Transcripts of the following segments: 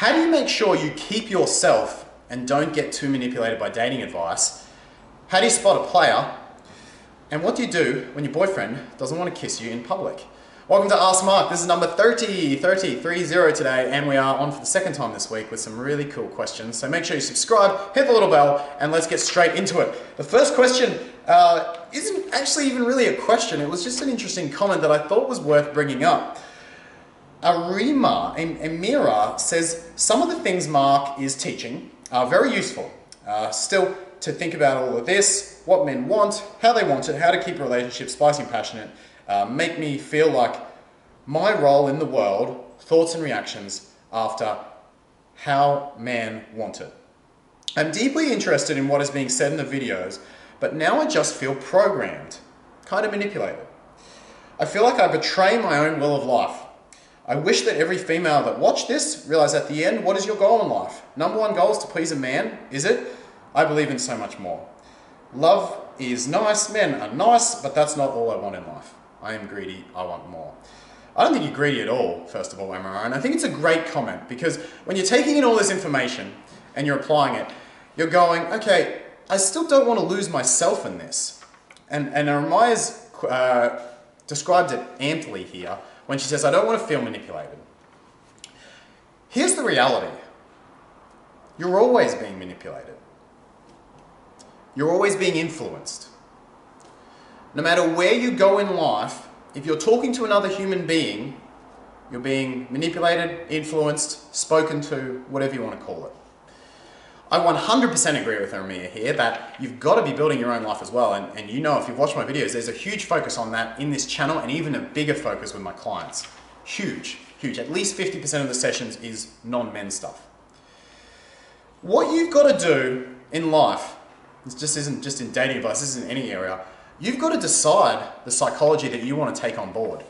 How do you make sure you keep yourself and don't get too manipulated by dating advice? How do you spot a player? And what do you do when your boyfriend doesn't want to kiss you in public? Welcome to Ask Mark. This is number 30 today, and we are on for the second time this week with some really cool questions. So make sure you subscribe, hit the little bell, and let's get straight into it. The first question isn't actually even really a question. It was just an interesting comment that I thought was worth bringing up. Amira says, some of the things Mark is teaching are very useful. Still, to think about all of this, what men want, how they want it, how to keep relationships spicy and passionate, make me feel like my role in the world, thoughts and reactions after how men want it. I'm deeply interested in what is being said in the videos, but now I just feel programmed, kind of manipulated. I feel like I betray my own will of life. I wish that every female that watched this realized at the end, what is your goal in life? Number one goal is to please a man, is it? I believe in so much more. Love is nice, men are nice, but that's not all I want in life. I am greedy, I want more. I don't think you're greedy at all, first of all, Amara, and I think it's a great comment because when you're taking in all this information and you're applying it, you're going, okay, I still don't want to lose myself in this. And Amaya's described it amply here when she says, I don't want to feel manipulated. Here's the reality. You're always being manipulated. You're always being influenced. No matter where you go in life, if you're talking to another human being, you're being manipulated, influenced, spoken to, whatever you want to call it. I 100% agree with Amir here that you've got to be building your own life as well. And you know, if you've watched my videos, there's a huge focus on that in this channel and even a bigger focus with my clients. Huge, huge. At least 50% of the sessions is non-men stuff. What you've got to do in life, this just isn't just in dating advice, this is in any area, you've got to decide the psychology that you want to take on board.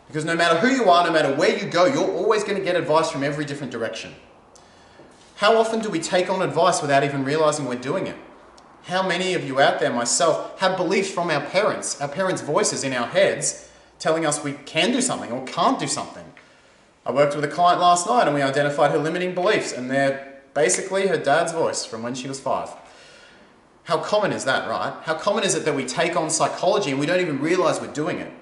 Because no matter who you are, no matter where you go, you're always going to get advice from every different direction. How often do we take on advice without even realizing we're doing it? How many of you out there, myself, have beliefs from our parents' voices in our heads telling us we can do something or can't do something? I worked with a client last night and we identified her limiting beliefs, and they're basically her dad's voice from when she was 5. How common is that, right? How common is it that we take on psychology and we don't even realize we're doing it?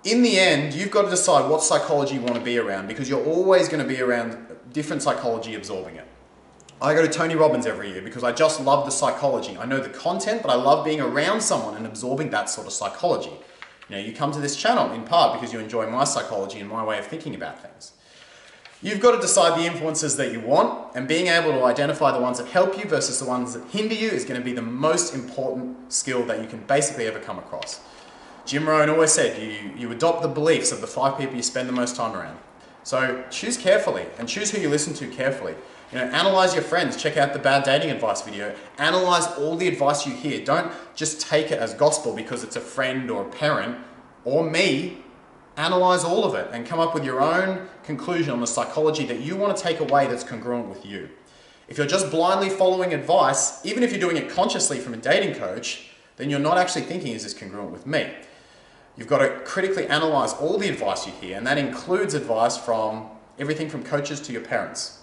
In the end, you've got to decide what psychology you want to be around, because you're always going to be around different psychology absorbing it. I go to Tony Robbins every year because I just love the psychology. I know the content, but I love being around someone and absorbing that sort of psychology. You know, you come to this channel in part because you enjoy my psychology and my way of thinking about things. You've got to decide the influences that you want, and being able to identify the ones that help you versus the ones that hinder you is going to be the most important skill that you can basically ever come across. Jim Rohn always said you adopt the beliefs of the 5 people you spend the most time around. So choose carefully and choose who you listen to carefully. You know, analyze your friends, check out the bad dating advice video, analyze all the advice you hear. Don't just take it as gospel because it's a friend or a parent or me. Analyze all of it and come up with your own conclusion on the psychology that you want to take away that's congruent with you. If you're just blindly following advice, even if you're doing it consciously from a dating coach, then you're not actually thinking, is this congruent with me? You've got to critically analyze all the advice you hear, and that includes advice from everything from coaches to your parents.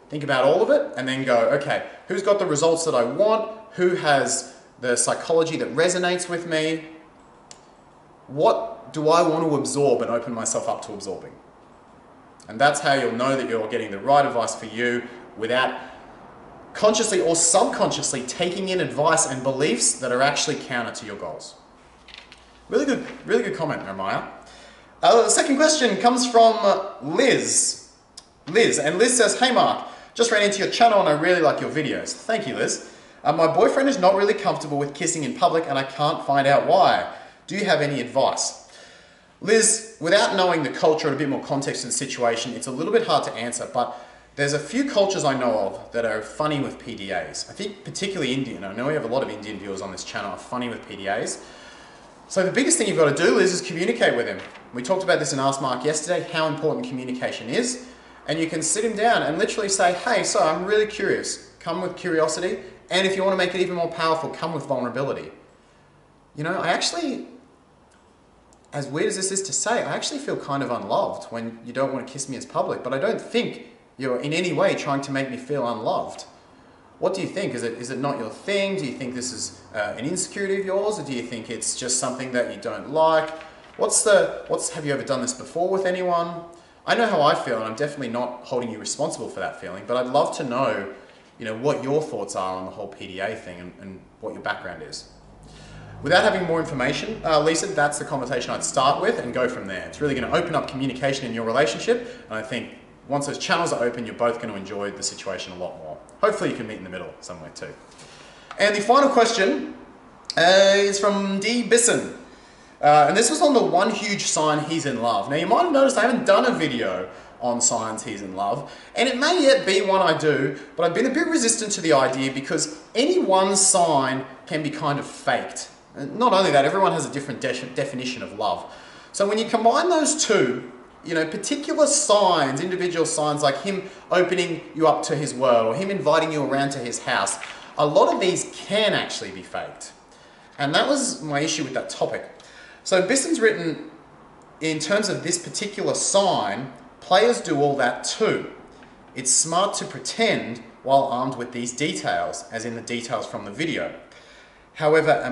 Think about all of it and then go, okay, who's got the results that I want? Who has the psychology that resonates with me? What do I want to absorb and open myself up to absorbing? And that's how you'll know that you're getting the right advice for you without consciously or subconsciously taking in advice and beliefs that are actually counter to your goals. Really good comment, Jeremiah. The second question comes from Liz. And Liz says, hey Mark, just ran into your channel and I really like your videos. Thank you, Liz. My boyfriend is not really comfortable with kissing in public and I can't find out why. Do you have any advice? Liz, without knowing the culture and a bit more context in the situation, it's a little bit hard to answer, but there's a few cultures I know of that are funny with PDAs. I think particularly Indian. I know we have a lot of Indian viewers on this channel are funny with PDAs. So the biggest thing you've got to do, Liz, is communicate with him. We talked about this in Ask Mark yesterday, how important communication is. And you can sit him down and literally say, hey, so I'm really curious. Come with curiosity. And if you want to make it even more powerful, come with vulnerability. You know, I actually, as weird as this is to say, I actually feel kind of unloved when you don't want to kiss me as public, but I don't think you're in any way trying to make me feel unloved. What do you think? Is it not your thing? Do you think this is an insecurity of yours, or do you think it's just something that you don't like? Have you ever done this before with anyone? I know how I feel, and I'm definitely not holding you responsible for that feeling, but I'd love to know, what your thoughts are on the whole PDA thing and what your background is. Without having more information, Lisa, that's the conversation I'd start with and go from there. It's really going to open up communication in your relationship, and I think once those channels are open, you're both going to enjoy the situation a lot more. Hopefully you can meet in the middle somewhere too. And the final question is from D. Bisson. And this was on the one huge sign he's in love. Now you might have noticed I haven't done a video on signs he's in love, and it may yet be one I do, but I've been a bit resistant to the idea because any one sign can be kind of faked. And not only that, everyone has a different definition of love. So when you combine those two, particular signs, individual signs like him opening you up to his world or him inviting you around to his house, a lot of these can actually be faked. And that was my issue with that topic. So Bisson's written, in terms of this particular sign, players do all that too. It's smart to pretend while armed with these details, as in the details from the video. However,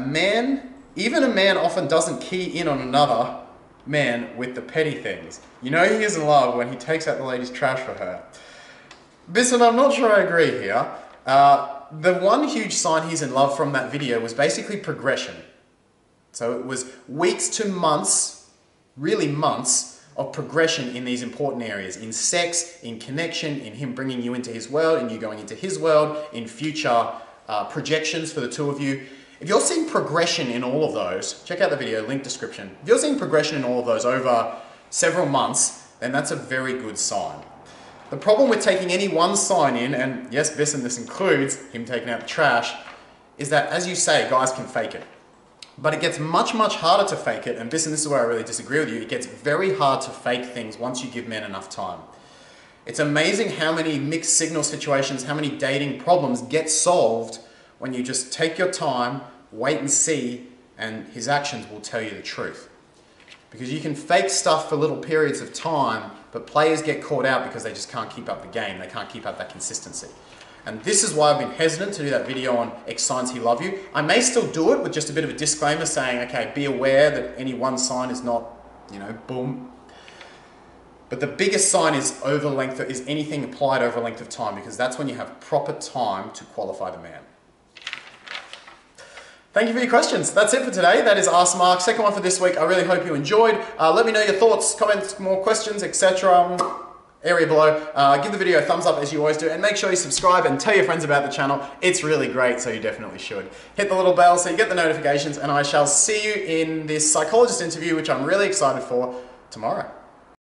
even a man often doesn't key in on another man with the petty things. He is in love when he takes out the lady's trash for her. Bisson, I'm not sure I agree here. The one huge sign he's in love from that video was basically progression. So it was weeks to months, really months, of progression in these important areas. In sex, in connection, in him bringing you into his world, and you going into his world, in future projections for the two of you. If you're seeing progression in all of those, check out the video, link description. If you're seeing progression in all of those over several months, then that's a very good sign. The problem with taking any one sign in, and yes, Bisson, this includes him taking out the trash, is that, as you say, guys can fake it. But it gets much, much harder to fake it, and Bisson, this is where I really disagree with you, it gets very hard to fake things once you give men enough time. It's amazing how many mixed signal situations, how many dating problems get solved when you just take your time, wait and see, and his actions will tell you the truth. Because you can fake stuff for little periods of time, but players get caught out because they just can't keep up the game. They can't keep up that consistency. And this is why I've been hesitant to do that video on X signs he love you. I may still do it with just a bit of a disclaimer saying, okay, be aware that any one sign is not, boom. But the biggest sign is anything applied over a length of time, because that's when you have proper time to qualify the man. Thank you for your questions. That's it for today. That is Ask Mark, second one for this week. I really hope you enjoyed. Let me know your thoughts, comments, more questions, etc. Area below. Give the video a thumbs up as you always do, and make sure you subscribe and tell your friends about the channel. It's really great, so you definitely should. Hit the little bell so you get the notifications, and I shall see you in this psychologist interview, which I'm really excited for, tomorrow.